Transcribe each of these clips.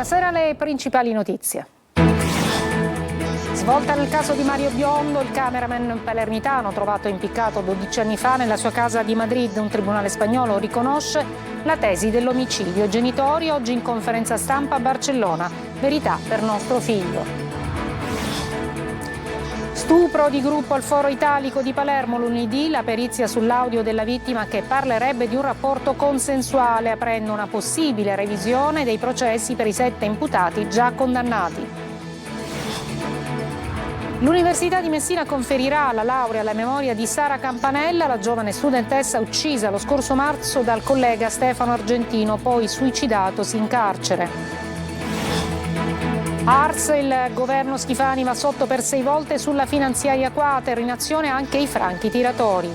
Buonasera, le principali notizie. Svolta nel caso di Mario Biondo, il cameraman palermitano trovato impiccato 12 anni fa nella sua casa di Madrid. Un tribunale spagnolo riconosce la tesi dell'omicidio. I genitori oggi in conferenza stampa a Barcellona. Verità per nostro figlio. Stupro di gruppo al Foro Italico di Palermo lunedì, la perizia sull'audio della vittima che parlerebbe di un rapporto consensuale, aprendo una possibile revisione dei processi per i 7 imputati già condannati. L'Università di Messina conferirà la laurea alla memoria di Sara Campanella, la giovane studentessa uccisa lo scorso marzo dal collega Stefano Argentino, poi suicidatosi in carcere. Ars, il governo Schifani va sotto per 6 volte sulla finanziaria quater, in azione anche i franchi tiratori.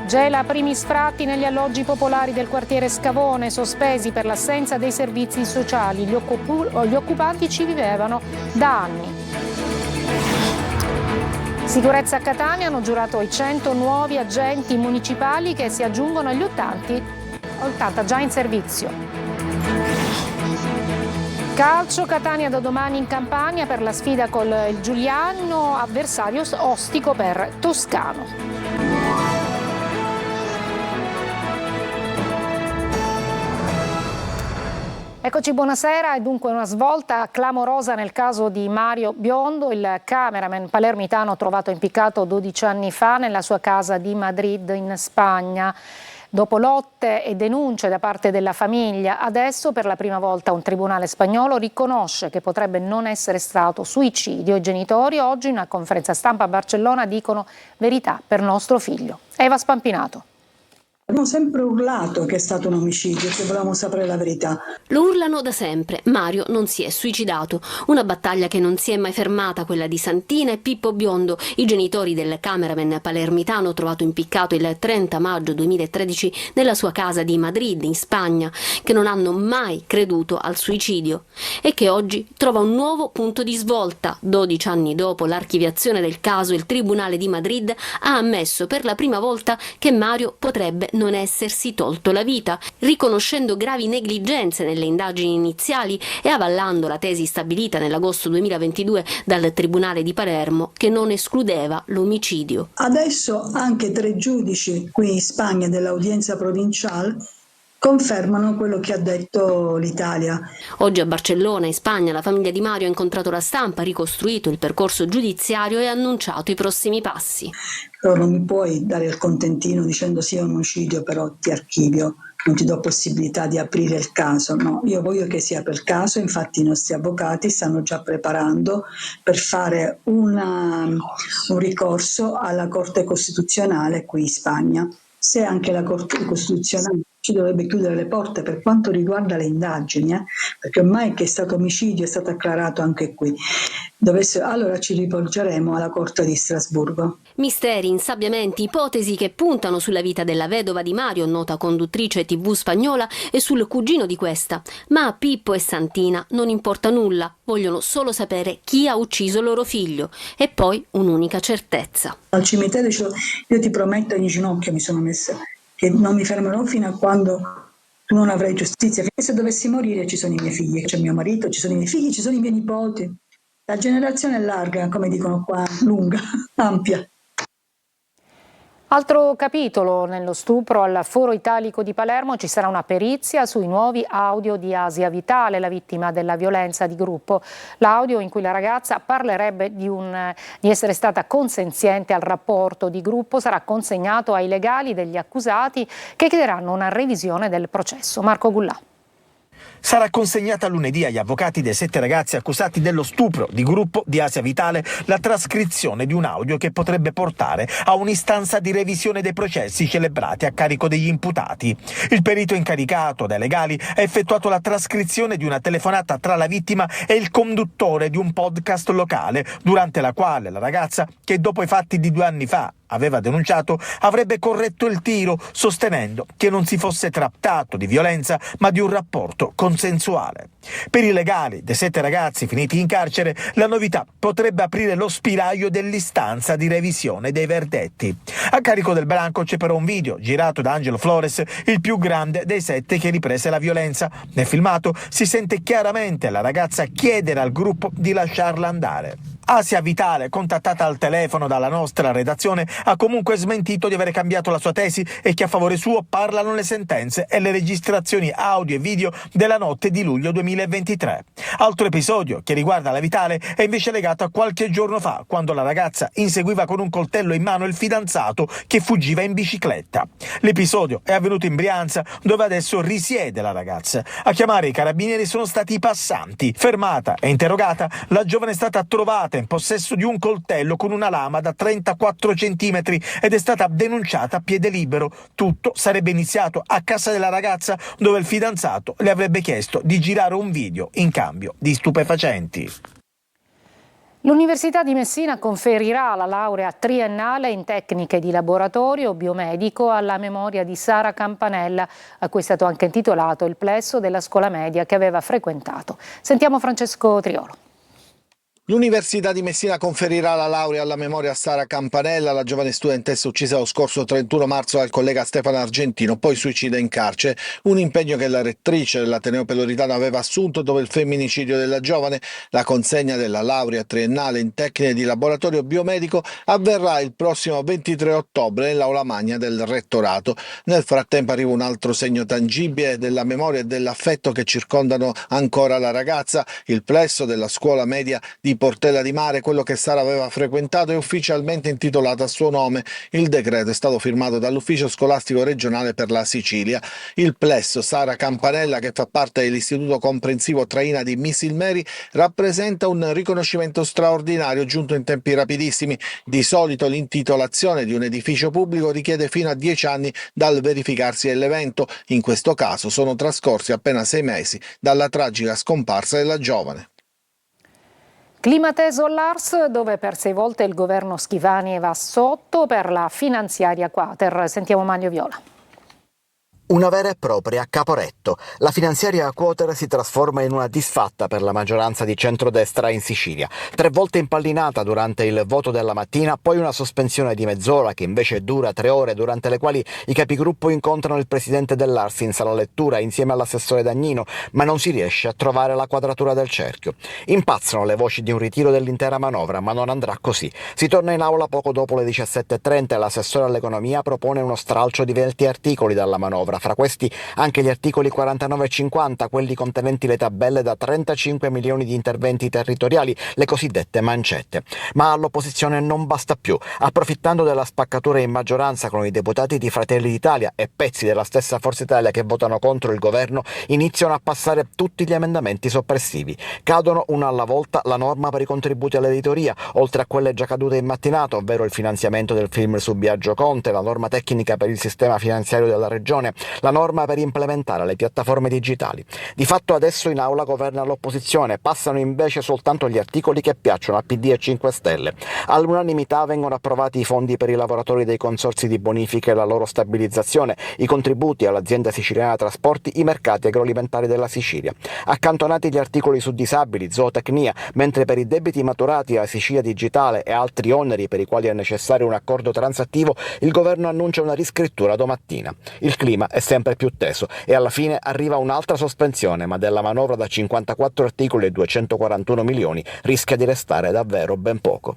Gela primi sfratti negli alloggi popolari del quartiere Scavone, sospesi per l'assenza dei servizi sociali. Gli occupanti ci vivevano da anni. Sicurezza a Catania, hanno giurato i 100 nuovi agenti municipali che si aggiungono agli 80 già in servizio. Calcio, Catania da domani in Campania per la sfida col il Giuliano, avversario ostico per Toscano. Eccoci, buonasera. E dunque una svolta clamorosa nel caso di Mario Biondo, il cameraman palermitano trovato impiccato 12 anni fa nella sua casa di Madrid in Spagna. Dopo lotte e denunce da parte della famiglia, adesso per la prima volta un tribunale spagnolo riconosce che potrebbe non essere stato suicidio. I genitori oggi in una conferenza stampa a Barcellona dicono verità per nostro figlio. Eva Spampinato. Abbiamo sempre urlato che è stato un omicidio, che volevamo sapere la verità. Lo urlano da sempre. Mario non si è suicidato. Una battaglia che non si è mai fermata, quella di Santina e Pippo Biondo, i genitori del cameraman palermitano trovato impiccato il 30 maggio 2013 nella sua casa di Madrid, in Spagna, che non hanno mai creduto al suicidio e che oggi trova un nuovo punto di svolta. 12 anni dopo l'archiviazione del caso, il Tribunale di Madrid ha ammesso per la prima volta che Mario potrebbe non essersi tolto la vita, riconoscendo gravi negligenze nelle indagini iniziali e avallando la tesi stabilita nell'agosto 2022 dal Tribunale di Palermo che non escludeva l'omicidio. Adesso anche 3 giudici qui in Spagna dell'audienza provinciale confermano quello che ha detto l'Italia. Oggi a Barcellona, in Spagna, la famiglia di Mario ha incontrato la stampa, ha ricostruito il percorso giudiziario e ha annunciato i prossimi passi. Però non mi puoi dare il contentino dicendo sì è un omicidio, però ti archivio, non ti do possibilità di aprire il caso. No, io voglio che si apra il caso, infatti i nostri avvocati stanno già preparando per fare un ricorso alla Corte Costituzionale qui in Spagna. Se anche la Corte Costituzionale ci dovrebbe chiudere le porte per quanto riguarda le indagini, perché ormai che è stato omicidio è stato acclarato anche qui. Allora ci rivolgeremo alla Corte di Strasburgo. Misteri, insabbiamenti, ipotesi che puntano sulla vita della vedova di Mario, nota conduttrice TV spagnola, e sul cugino di questa. Ma a Pippo e Santina non importa nulla, vogliono solo sapere chi ha ucciso loro figlio e poi un'unica certezza. Al cimitero io ti prometto, in ginocchio mi sono messa, che non mi fermerò fino a quando tu non avrai giustizia. E se dovessi morire ci sono i miei figli, c'è mio marito, ci sono i miei figli, ci sono i miei nipoti. La generazione è larga, come dicono qua, lunga, ampia. Altro capitolo nello stupro al Foro Italico di Palermo, ci sarà una perizia sui nuovi audio di Asia Vitale, la vittima della violenza di gruppo. L'audio in cui la ragazza parlerebbe di essere stata consenziente al rapporto di gruppo sarà consegnato ai legali degli accusati che chiederanno una revisione del processo. Marco Gullà. Sarà consegnata lunedì agli avvocati dei 7 ragazzi accusati dello stupro di gruppo di Asia Vitale la trascrizione di un audio che potrebbe portare a un'istanza di revisione dei processi celebrati a carico degli imputati. Il perito incaricato dai legali ha effettuato la trascrizione di una telefonata tra la vittima e il conduttore di un podcast locale, durante la quale la ragazza, che dopo i fatti di 2 anni fa aveva denunciato, avrebbe corretto il tiro, sostenendo che non si fosse trattato di violenza ma di un rapporto consensuale. Per i legali dei 7 ragazzi finiti in carcere, la novità potrebbe aprire lo spiraglio dell'istanza di revisione dei verdetti. A carico del branco c'è però un video girato da Angelo Flores, il più grande dei 7 che riprese la violenza. Nel filmato si sente chiaramente la ragazza chiedere al gruppo di lasciarla andare. Asia Vitale, contattata al telefono dalla nostra redazione, ha comunque smentito di aver cambiato la sua tesi e che a favore suo parlano le sentenze e le registrazioni audio e video della notte di luglio 2023. Altro episodio che riguarda la Vitale è invece legato a qualche giorno fa, quando la ragazza inseguiva con un coltello in mano il fidanzato che fuggiva in bicicletta. L'episodio è avvenuto in Brianza, dove adesso risiede la ragazza. A chiamare i carabinieri sono stati i passanti. Fermata e interrogata, la giovane è stata trovata in possesso di un coltello con una lama da 34 centimetri ed è stata denunciata a piede libero. Tutto sarebbe iniziato a casa della ragazza, dove il fidanzato le avrebbe chiesto di girare un video in cambio di stupefacenti. L'Università di Messina conferirà la laurea triennale in tecniche di laboratorio biomedico alla memoria di Sara Campanella, a cui è stato anche intitolato il plesso della scuola media che aveva frequentato. Sentiamo Francesco Triolo. L'Università di Messina conferirà la laurea alla memoria a Sara Campanella, la giovane studentessa uccisa lo scorso 31 marzo dal collega Stefano Argentino, poi suicida in carcere, un impegno che la rettrice dell'Ateneo Peloritano aveva assunto dopo il femminicidio della giovane. La consegna della laurea triennale in tecniche di laboratorio biomedico avverrà il prossimo 23 ottobre nell'aula magna del rettorato. Nel frattempo arriva un altro segno tangibile della memoria e dell'affetto che circondano ancora la ragazza, il plesso della scuola media di Portella di Mare, quello che Sara aveva frequentato, è ufficialmente intitolato a suo nome. Il decreto è stato firmato dall'Ufficio Scolastico Regionale per la Sicilia. Il plesso Sara Campanella, che fa parte dell'Istituto Comprensivo Traina di Misilmeri, rappresenta un riconoscimento straordinario giunto in tempi rapidissimi. Di solito l'intitolazione di un edificio pubblico richiede fino a 10 anni dal verificarsi dell'evento. In questo caso sono trascorsi appena 6 mesi dalla tragica scomparsa della giovane. Clima teso all'Ars, dove per 6 volte il governo Schifani va sotto per la finanziaria quater. Sentiamo Mario Viola. Una vera e propria Caporetto. La finanziaria quater si trasforma in una disfatta per la maggioranza di centrodestra in Sicilia. 3 volte impallinata durante il voto della mattina, poi una sospensione di mezz'ora che invece dura 3 ore, durante le quali i capigruppo incontrano il presidente dell'Ars in sala lettura insieme all'assessore Dagnino, ma non si riesce a trovare la quadratura del cerchio. Impazzano le voci di un ritiro dell'intera manovra, ma non andrà così. Si torna in aula poco dopo le 17:30 e l'assessore all'economia propone uno stralcio di 20 articoli dalla manovra. Fra questi anche gli articoli 49 e 50, quelli contenenti le tabelle da 35 milioni di interventi territoriali, le cosiddette mancette. Ma all'opposizione non basta più. Approfittando della spaccatura in maggioranza con i deputati di Fratelli d'Italia e pezzi della stessa Forza Italia che votano contro il governo, iniziano a passare tutti gli emendamenti soppressivi. Cadono una alla volta la norma per i contributi all'editoria, oltre a quelle già cadute in mattinata, ovvero il finanziamento del film su Biagio Conte, la norma tecnica per il sistema finanziario della regione, la norma per implementare le piattaforme digitali. Di fatto adesso in aula governa l'opposizione, passano invece soltanto gli articoli che piacciono a PD e 5 Stelle. All'unanimità vengono approvati i fondi per i lavoratori dei consorzi di bonifica e la loro stabilizzazione, i contributi all'azienda siciliana trasporti, i mercati agroalimentari della Sicilia. Accantonati gli articoli su disabili, zootecnia, mentre per i debiti maturati alla Sicilia digitale e altri oneri per i quali è necessario un accordo transattivo, il governo annuncia una riscrittura domattina. Il clima è sempre più teso e alla fine arriva un'altra sospensione, ma della manovra da 54 articoli e 241 milioni rischia di restare davvero ben poco.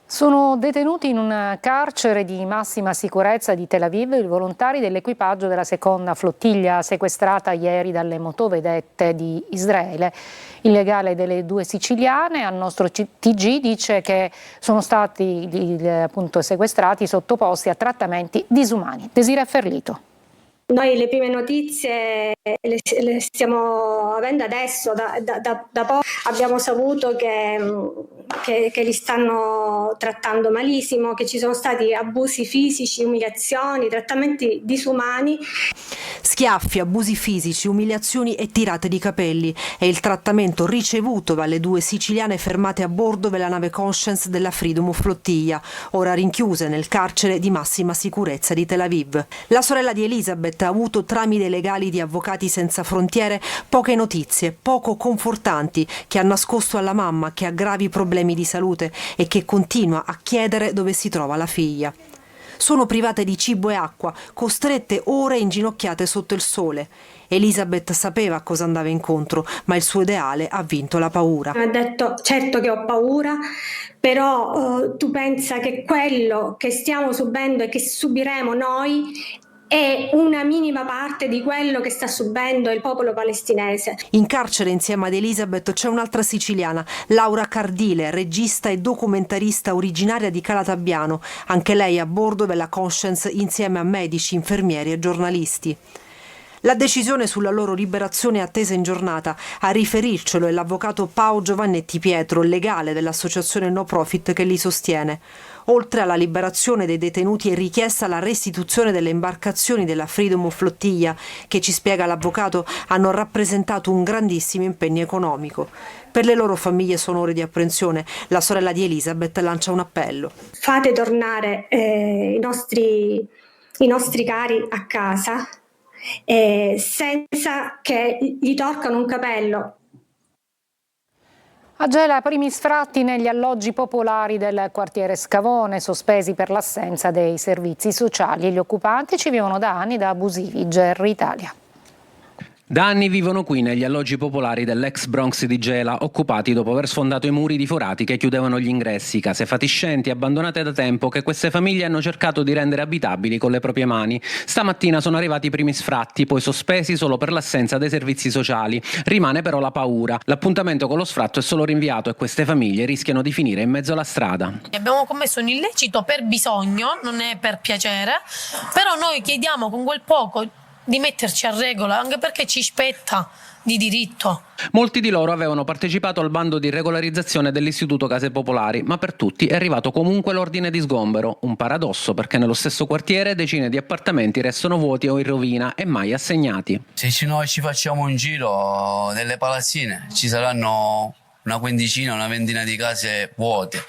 Sono detenuti in un carcere di massima sicurezza di Tel Aviv i volontari dell'equipaggio della seconda flottiglia sequestrata ieri dalle motovedette di Israele. Il legale delle 2 siciliane al nostro TG dice che sono stati appunto sequestrati sottoposti a trattamenti disumani. Desiree Ferlito. Noi le prime notizie le stiamo avendo adesso, da poco abbiamo saputo che li stanno trattando malissimo, che ci sono stati abusi fisici, umiliazioni, trattamenti disumani. Schiaffi, abusi fisici, umiliazioni e tirate di capelli è il trattamento ricevuto dalle 2 siciliane fermate a bordo della nave Conscience della Freedom Flottiglia, ora rinchiuse nel carcere di massima sicurezza di Tel Aviv. La sorella di Elisabeth ha avuto tramite legali di Avvocati Senza Frontiere poche notizie, poco confortanti, che ha nascosto alla mamma che ha gravi problemi di salute e che continua a chiedere dove si trova la figlia. Sono private di cibo e acqua, costrette ore inginocchiate sotto il sole. Elisabeth sapeva a cosa andava incontro, ma il suo ideale ha vinto la paura. Ha detto: certo che ho paura, però tu pensa che quello che stiamo subendo e che subiremo noi è una minima parte di quello che sta subendo il popolo palestinese. In carcere insieme ad Elisabeth c'è un'altra siciliana, Laura Cardile, regista e documentarista originaria di Calatabbiano, anche lei a bordo della Conscience insieme a medici, infermieri e giornalisti. La decisione sulla loro liberazione è attesa in giornata. A riferircelo è l'avvocato Pao Giovannetti Pietro, legale dell'associazione no profit che li sostiene. Oltre alla liberazione dei detenuti è richiesta la restituzione delle imbarcazioni della Freedom Flottiglia, che, ci spiega l'avvocato, hanno rappresentato un grandissimo impegno economico. Per le loro famiglie sono ore di apprensione. La sorella di Elisabeth lancia un appello. Fate tornare i nostri cari a casa senza che gli torcano un capello. A Gela, primi sfratti negli alloggi popolari del quartiere Scavone, sospesi per l'assenza dei servizi sociali. Gli occupanti ci vivono da anni da abusivi. GR Italia. Da anni vivono qui negli alloggi popolari dell'ex Bronx di Gela, occupati dopo aver sfondato i muri di forati che chiudevano gli ingressi, case fatiscenti abbandonate da tempo che queste famiglie hanno cercato di rendere abitabili con le proprie mani. Stamattina sono arrivati i primi sfratti, poi sospesi solo per l'assenza dei servizi sociali. Rimane però la paura. L'appuntamento con lo sfratto è solo rinviato e queste famiglie rischiano di finire in mezzo alla strada. Abbiamo commesso un illecito per bisogno, non è per piacere, però noi chiediamo con quel poco di metterci a regola, anche perché ci spetta di diritto. Molti di loro avevano partecipato al bando di regolarizzazione dell'Istituto Case Popolari, ma per tutti è arrivato comunque l'ordine di sgombero. Un paradosso, perché nello stesso quartiere decine di appartamenti restano vuoti o in rovina e mai assegnati. Se noi ci facciamo un giro nelle palazzine ci saranno una quindicina, una ventina di case vuote.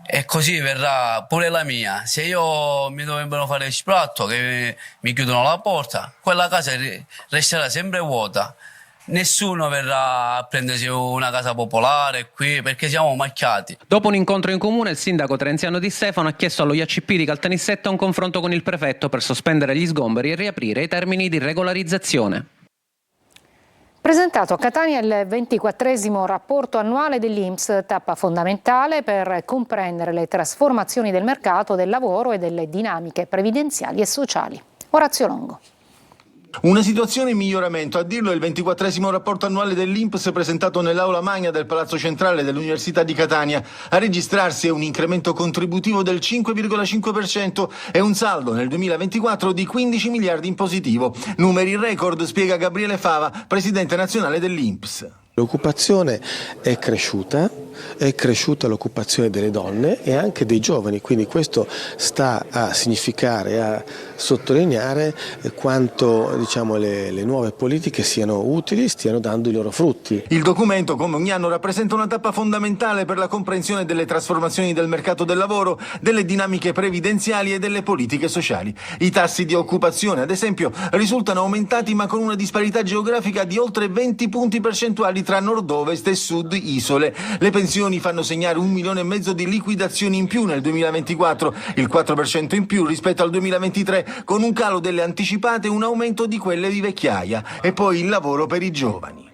E così verrà pure la mia. Se io mi dovrebbero fare il sfratto, che mi chiudono la porta, quella casa resterà sempre vuota. Nessuno verrà a prendersi una casa popolare qui perché siamo macchiati. Dopo un incontro in comune, il sindaco Terenziano Di Stefano ha chiesto allo IACP di Caltanissetta un confronto con il prefetto per sospendere gli sgomberi e riaprire i termini di regolarizzazione. Presentato a Catania il 24° rapporto annuale dell'INPS, tappa fondamentale per comprendere le trasformazioni del mercato del lavoro e delle dinamiche previdenziali e sociali. Orazio Longo. Una situazione in miglioramento, a dirlo il 24° rapporto annuale dell'INPS presentato nell'aula magna del Palazzo Centrale dell'Università di Catania. A registrarsi è un incremento contributivo del 5,5% e un saldo nel 2024 di 15 miliardi in positivo. Numeri record, spiega Gabriele Fava, presidente nazionale dell'INPS. L'occupazione è cresciuta l'occupazione delle donne e anche dei giovani, quindi questo sta a significare, a sottolineare quanto le nuove politiche siano utili, stiano dando i loro frutti. Il documento, come ogni anno, rappresenta una tappa fondamentale per la comprensione delle trasformazioni del mercato del lavoro, delle dinamiche previdenziali e delle politiche sociali. I tassi di occupazione, ad esempio, risultano aumentati ma con una disparità geografica di oltre 20 punti percentuali tra nord-ovest e sud-isole. Le pensioni fanno segnare 1,5 milioni di liquidazioni in più nel 2024, il 4% in più rispetto al 2023, con un calo delle anticipate e un aumento di quelle di vecchiaia. E poi il lavoro per i giovani.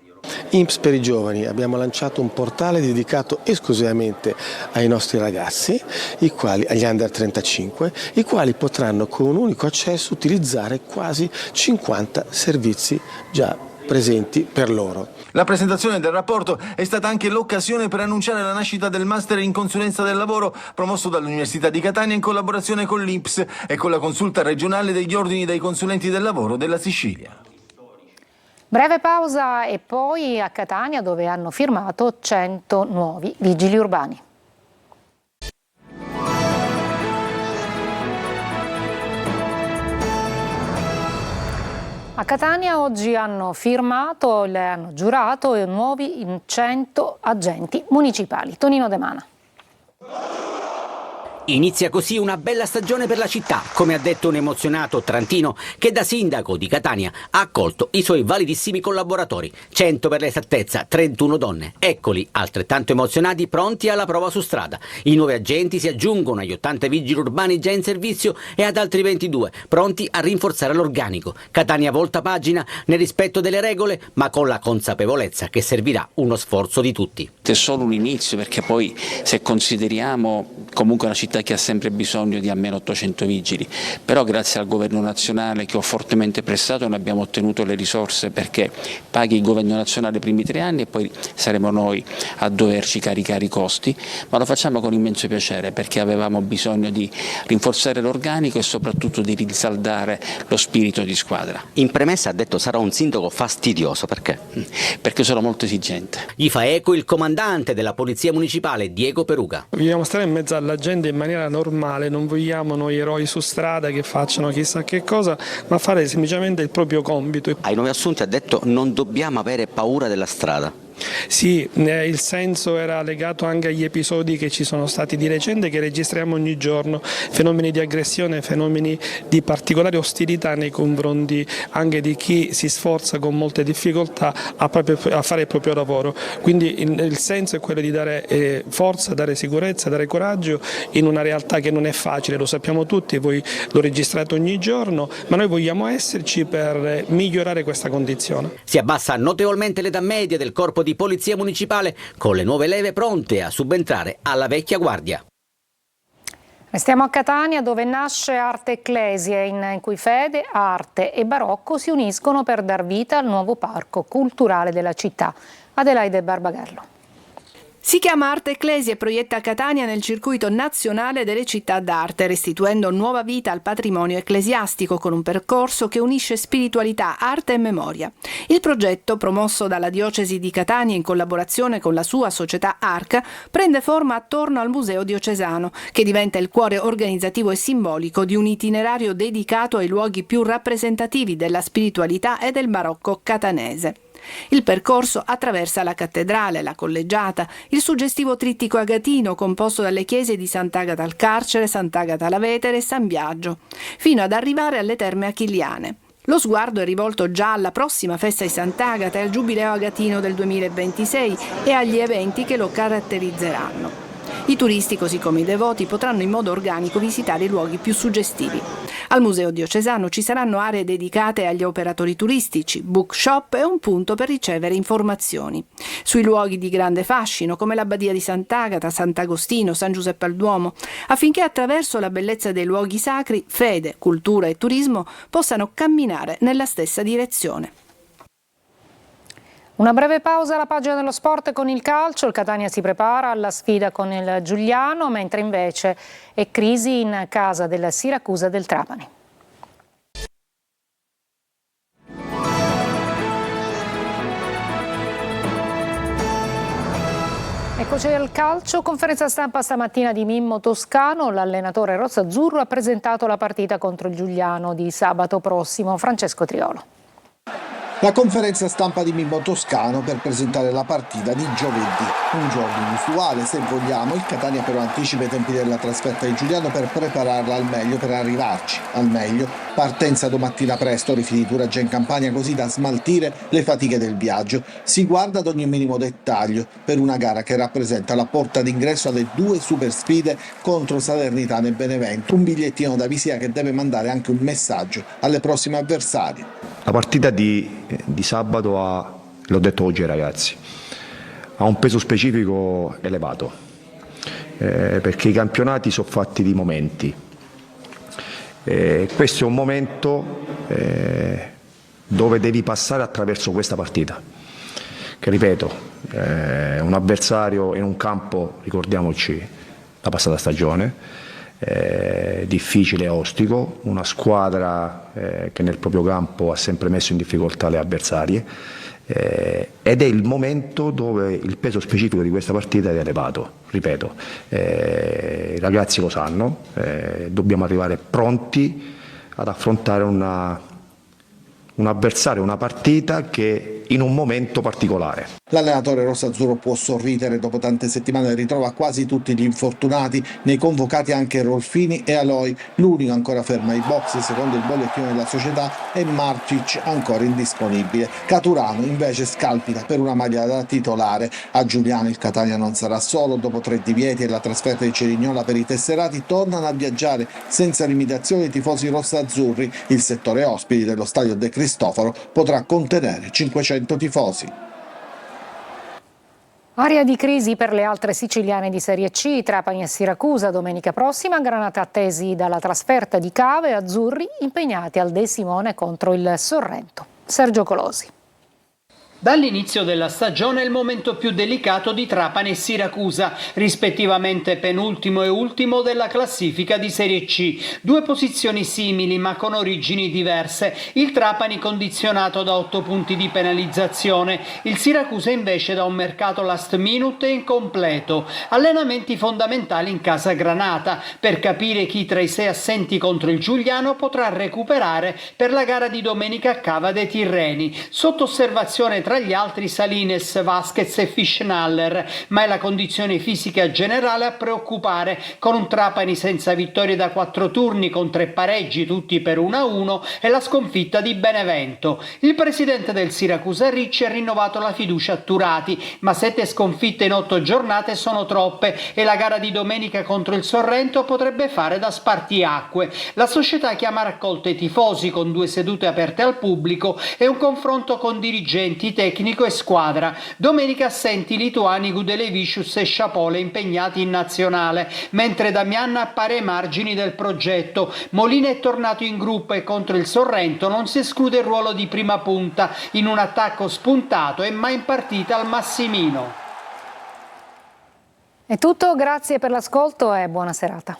INPS per i giovani, abbiamo lanciato un portale dedicato esclusivamente ai nostri ragazzi, agli under 35, i quali potranno con un unico accesso utilizzare quasi 50 servizi già presenti per loro. La presentazione del rapporto è stata anche l'occasione per annunciare la nascita del Master in Consulenza del Lavoro promosso dall'Università di Catania in collaborazione con l'INPS e con la Consulta regionale degli ordini dei consulenti del lavoro della Sicilia. Breve pausa e poi a Catania, dove hanno firmato 100 nuovi vigili urbani. A Catania oggi hanno giurato nuovi 100 agenti municipali. Tonino De Mana. Inizia così una bella stagione per la città, come ha detto un emozionato trantino che da sindaco di Catania ha accolto i suoi validissimi collaboratori. 100 per l'esattezza, 31 donne. Eccoli, altrettanto emozionati, pronti alla prova su strada. I nuovi agenti si aggiungono agli 80 vigili urbani già in servizio e ad altri 22, pronti a rinforzare l'organico. Catania volta pagina nel rispetto delle regole, ma con la consapevolezza che servirà uno sforzo di tutti. È solo un inizio, perché poi se consideriamo comunque una città che ha sempre bisogno di almeno 800 vigili, però grazie al governo nazionale che ho fortemente pressato noi abbiamo ottenuto le risorse perché paghi il governo nazionale i primi 3 anni e poi saremo noi a doverci caricare i costi, ma lo facciamo con immenso piacere perché avevamo bisogno di rinforzare l'organico e soprattutto di rinsaldare lo spirito di squadra. In premessa ha detto sarà un sindaco fastidioso, perché? Perché sono molto esigente. Gli fa eco il comandante della Polizia Municipale Diego Peruga. Vogliamo stare in mezzo alla gente in maniera normale, non vogliamo noi eroi su strada che facciano chissà che cosa, ma fare semplicemente il proprio compito. Ai nuovi assunti ha detto non dobbiamo avere paura della strada. Sì, il senso era legato anche agli episodi che ci sono stati di recente, che registriamo ogni giorno, fenomeni di aggressione, fenomeni di particolare ostilità nei confronti anche di chi si sforza con molte difficoltà a fare il proprio lavoro. Quindi il senso è quello di dare forza, dare sicurezza, dare coraggio in una realtà che non è facile, lo sappiamo tutti, voi lo registrate ogni giorno, ma noi vogliamo esserci per migliorare questa condizione. Si abbassa notevolmente l'età media del corpo di polizia municipale con le nuove leve pronte a subentrare alla vecchia guardia. Restiamo a Catania, dove nasce Arte Ecclesie, in cui fede, arte e barocco si uniscono per dar vita al nuovo parco culturale della città. Adelaide Barbagallo. Si chiama Arte Ecclesie e proietta Catania nel circuito nazionale delle città d'arte, restituendo nuova vita al patrimonio ecclesiastico con un percorso che unisce spiritualità, arte e memoria. Il progetto, promosso dalla Diocesi di Catania in collaborazione con la sua società Arca, prende forma attorno al Museo Diocesano, che diventa il cuore organizzativo e simbolico di un itinerario dedicato ai luoghi più rappresentativi della spiritualità e del barocco catanese. Il percorso attraversa la cattedrale, la collegiata, il suggestivo trittico agatino composto dalle chiese di Sant'Agata al Carcere, Sant'Agata alla Vetere e San Biagio, fino ad arrivare alle terme achilliane. Lo sguardo è rivolto già alla prossima festa di Sant'Agata e al Giubileo agatino del 2026 e agli eventi che lo caratterizzeranno. I turisti, così come i devoti, potranno in modo organico visitare i luoghi più suggestivi. Al Museo Diocesano ci saranno aree dedicate agli operatori turistici, bookshop e un punto per ricevere informazioni. Sui luoghi di grande fascino, come l'Abbadia di Sant'Agata, Sant'Agostino, San Giuseppe al Duomo, affinché attraverso la bellezza dei luoghi sacri, fede, cultura e turismo possano camminare nella stessa direzione. Una breve pausa alla pagina dello sport con il calcio. Il Catania si prepara alla sfida con il Giuliano, mentre invece è crisi in casa del Siracusa del Trapani. Eccoci al calcio, conferenza stampa stamattina di Mimmo Toscano. L'allenatore rossazzurro ha presentato la partita contro il Giuliano di sabato prossimo. Francesco Triolo. La conferenza stampa di Mimmo Toscano per presentare la partita di giovedì, un giorno inusuale se vogliamo. Il Catania però anticipa i tempi della trasferta di Giuliano per prepararla al meglio, per arrivarci al meglio. Partenza domattina presto, rifinitura già in campagna così da smaltire le fatiche del viaggio. Si guarda ad ogni minimo dettaglio per una gara che rappresenta la porta d'ingresso alle 2 super sfide contro Salernitana e Benevento. Un bigliettino da visita che deve mandare anche un messaggio alle prossime avversarie. La partita di sabato ha, l'ho detto oggi ai ragazzi, ha un peso specifico elevato, perché i campionati sono fatti di momenti. Questo è un momento dove devi passare attraverso questa partita, che ripeto, un avversario in un campo, ricordiamoci la passata stagione, difficile e ostico, una squadra che nel proprio campo ha sempre messo in difficoltà le avversarie, ed è il momento dove il peso specifico di questa partita è elevato, ripeto, i ragazzi lo sanno, dobbiamo arrivare pronti ad affrontare un avversario, una partita che in un momento particolare. L'allenatore rossazzurro può sorridere, dopo tante settimane ritrova quasi tutti gli infortunati, nei convocati anche Rolfini e Aloi, l'unico ancora fermo ai box secondo il bollettino della società è Martic, ancora indisponibile. Caturano invece scalpita per una maglia da titolare. A Giuliano il Catania non sarà solo, dopo 3 divieti e la trasferta di Cerignola per i tesserati tornano a viaggiare senza limitazioni i tifosi rossazzurri. Il settore ospiti dello stadio De Cristoforo potrà contenere 500 tifosi. Area di crisi per le altre siciliane di Serie C, Trapani e Siracusa domenica prossima, Granata attesi dalla trasferta di Cave e azzurri impegnati al De Simone contro il Sorrento. Sergio Colosi. Dall'inizio della stagione è il momento più delicato di Trapani e Siracusa, rispettivamente penultimo e ultimo della classifica di Serie C. 2 posizioni simili ma con origini diverse. Il Trapani condizionato da 8 punti di penalizzazione, il Siracusa invece da un mercato last minute e incompleto. Allenamenti fondamentali in casa Granata per capire chi tra i 6 assenti contro il Giuliano potrà recuperare per la gara di domenica a Cava dei Tirreni. Sotto osservazione tra gli altri Salines, Vasquez e Fischnaller, ma è la condizione fisica generale a preoccupare, con un Trapani senza vittorie da 4 turni con 3 pareggi tutti per 1-1 e la sconfitta di Benevento. Il presidente del Siracusa Ricci ha rinnovato la fiducia a Turati, ma 7 sconfitte in 8 giornate sono troppe e la gara di domenica contro il Sorrento potrebbe fare da spartiacque. La società chiama a raccolta i tifosi con 2 sedute aperte al pubblico e un confronto con dirigenti, tecnico e squadra. Domenica assenti lituani Gudelevicius e Sciapole impegnati in nazionale, mentre Damian appare ai margini del progetto. Molina è tornato in gruppo e contro il Sorrento non si esclude il ruolo di prima punta in un attacco spuntato e mai in partita al Massimino. È tutto, grazie per l'ascolto e buona serata.